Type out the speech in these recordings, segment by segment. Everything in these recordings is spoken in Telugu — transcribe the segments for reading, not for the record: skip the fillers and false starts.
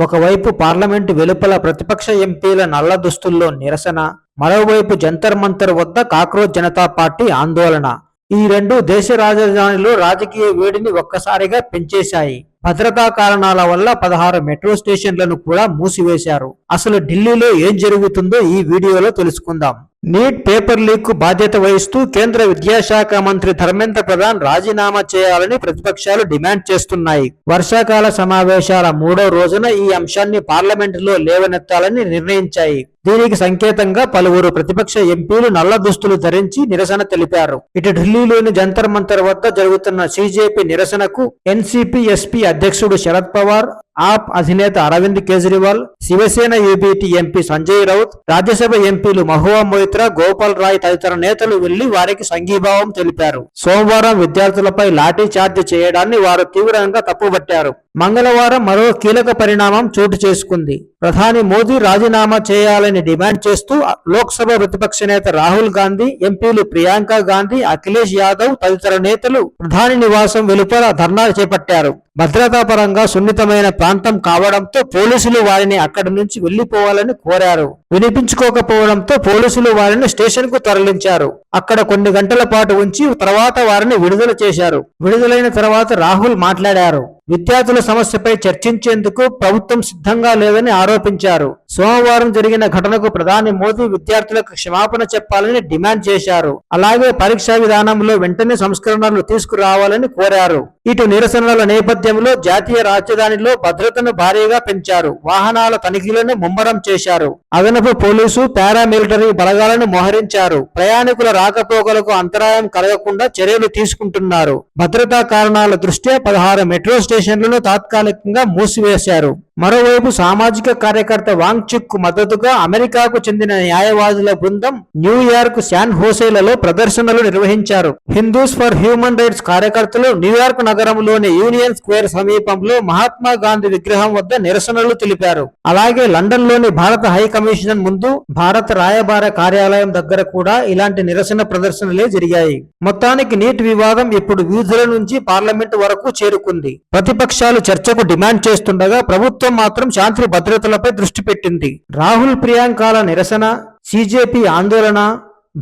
ఒకవైపు పార్లమెంటు వెలుపల ప్రతిపక్ష ఎంపీల నల్ల దుస్తుల్లో నిరసన, మరోవైపు జంతర్ మంతర్ వద్ద కాక్రోచ్ జనతా పార్టీ ఆందోళన. ఈ రెండు దేశ రాజధానిలో రాజకీయ వేడిని ఒక్కసారిగా పెంచేశాయి. భద్రతా కారణాల వల్ల 16 మెట్రో స్టేషన్లను కూడా మూసివేశారు. అసలు ఢిల్లీలో ఏం జరుగుతుందో ఈ వీడియోలో తెలుసుకుందాం. నీట్ పేపర్ లీక్ కు బాధ్యత వహిస్తూ కేంద్ర విద్యాశాఖ మంత్రి ధర్మేంద్ర ప్రధాన్ రాజీనామా చేయాలని ప్రతిపక్షాలు డిమాండ్ చేస్తున్నాయి. వర్షాకాల సమావేశాల 3వ రోజున ఈ అంశాన్ని పార్లమెంటులో లేవనెత్తాలని నిర్ణయించాయి. దీనికి సంకేతంగా పలువురు ప్రతిపక్ష ఎంపీలు నల్ల దుస్తులు ధరించి నిరసన తెలిపారు. ఇటు ఢిల్లీలోని జంతర్ మంతర్ వద్ద జరుగుతున్న సీజేపీ నిరసనకు ఎన్సీపీ ఎస్పీ అధ్యక్షుడు శరద్ పవార్, ఆప్ అధినేత అరవింద్ కేజ్రీవాల్, శివసేన యూబీటీ ఎంపీ సంజయ్ రౌత్, రాజ్యసభ ఎంపీలు మహువా మొయిత్రా, గోపాల్ రాయ్ తదితర నేతలు వెళ్లి వారికి సంఘీభావం తెలిపారు. సోమవారం విద్యార్థులపై లాఠీ చార్జ్ చేయడాన్ని వారు తీవ్రంగా తప్పుబట్టారు. మంగళవారం మరో కీలక పరిణామం చోటు చేసుకుంది. ప్రధాని మోదీ రాజీనామా చేయాలని డిమాండ్ చేస్తూ లోక్సభ ప్రతిపక్ష నేత రాహుల్ గాంధీ, ఎంపీలు ప్రియాంక గాంధీ, అఖిలేష్ యాదవ్ తదితర నేతలు ప్రధాని నివాసం వెలుపల ధర్నా చేపట్టారు. భద్రతా పరంగా సున్నితమైన ప్రాంతం కావడంతో పోలీసులు వారిని అక్కడి నుంచి వెళ్లిపోవాలని కోరారు. వినిపించుకోకపోవడంతో పోలీసులు వారిని స్టేషన్ కు తరలించారు. అక్కడ కొన్ని గంటల పాటు ఉంచి తర్వాత వారిని విడుదల చేశారు. విడుదలైన తర్వాత రాహుల్ మాట్లాడారు. విద్యార్థుల సమస్యపై చర్చించేందుకు ప్రభుత్వం సిద్ధంగా లేదని ఆరోపించారు. సోమవారం జరిగిన ఘటనకు ప్రధాని మోదీ విద్యార్థులకు క్షమాపణ చెప్పాలని డిమాండ్ చేశారు. అలాగే పరీక్షా విధానంలో వెంటనే సంస్కరణలు తీసుకురావాలని కోరారు. ఇటు నిరసనల నేపథ్యంలో జాతీయ రాజధానిలో భద్రతను భారీగా పెంచారు. వాహనాల తనిఖీలను ముమ్మరం చేశారు. అదనపు పోలీసు, పారామిలిటరీ బలగాలను మోహరించారు. ప్రయాణికుల రాకపోకలకు అంతరాయం కలగకుండా చర్యలు తీసుకుంటున్నారు. భద్రతా కారణాల దృష్ట్యా 16 మెట్రో స్టేషన్లను తాత్కాలికంగా మూసివేశారు. మరోవైపు సామాజిక కార్యకర్త వాంగ్ చుక్ కు మద్దతుగా అమెరికాకు చెందిన న్యాయవాదుల బృందం న్యూయార్క్, శాన్ హోసేలలో ప్రదర్శనలు నిర్వహించారు. హిందూస్ ఫర్ హ్యూమన్ రైట్స్ కార్యకర్తలు న్యూయార్క్ నగరంలోని యూనియన్ స్క్వేర్ సమీపంలో మహాత్మా గాంధీ విగ్రహం వద్ద నిరసనలు తెలిపారు. అలాగే లండన్ లోని భారత హై కమిషన్ ముందు, భారత రాయబార కార్యాలయం దగ్గర కూడా ఇలాంటి నిరసన ప్రదర్శనలే జరిగాయి. మొత్తానికి నీట్ వివాదం ఇప్పుడు వీధుల నుంచి పార్లమెంటు వరకు చేరుకుంది. ప్రతిపక్షాలు చర్చకు డిమాండ్ చేస్తుండగా ప్రభుత్వం మాత్రం శాంతి భద్రతలపై దృష్టి పెట్టింది. రాహుల్, ప్రియాంకల నిరసన, సీజేపీ ఆందోళన,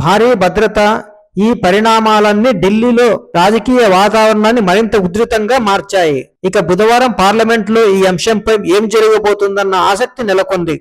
భారీ భద్రత, ఈ పరిణామాలన్నీ ఢిల్లీలో రాజకీయ వాతావరణాన్ని మరింత ఉధృతంగా మార్చాయి. ఇక బుధవారం పార్లమెంట్లో ఈ అంశంపై ఏం జరగబోతుందన్న ఆసక్తి నెలకొంది.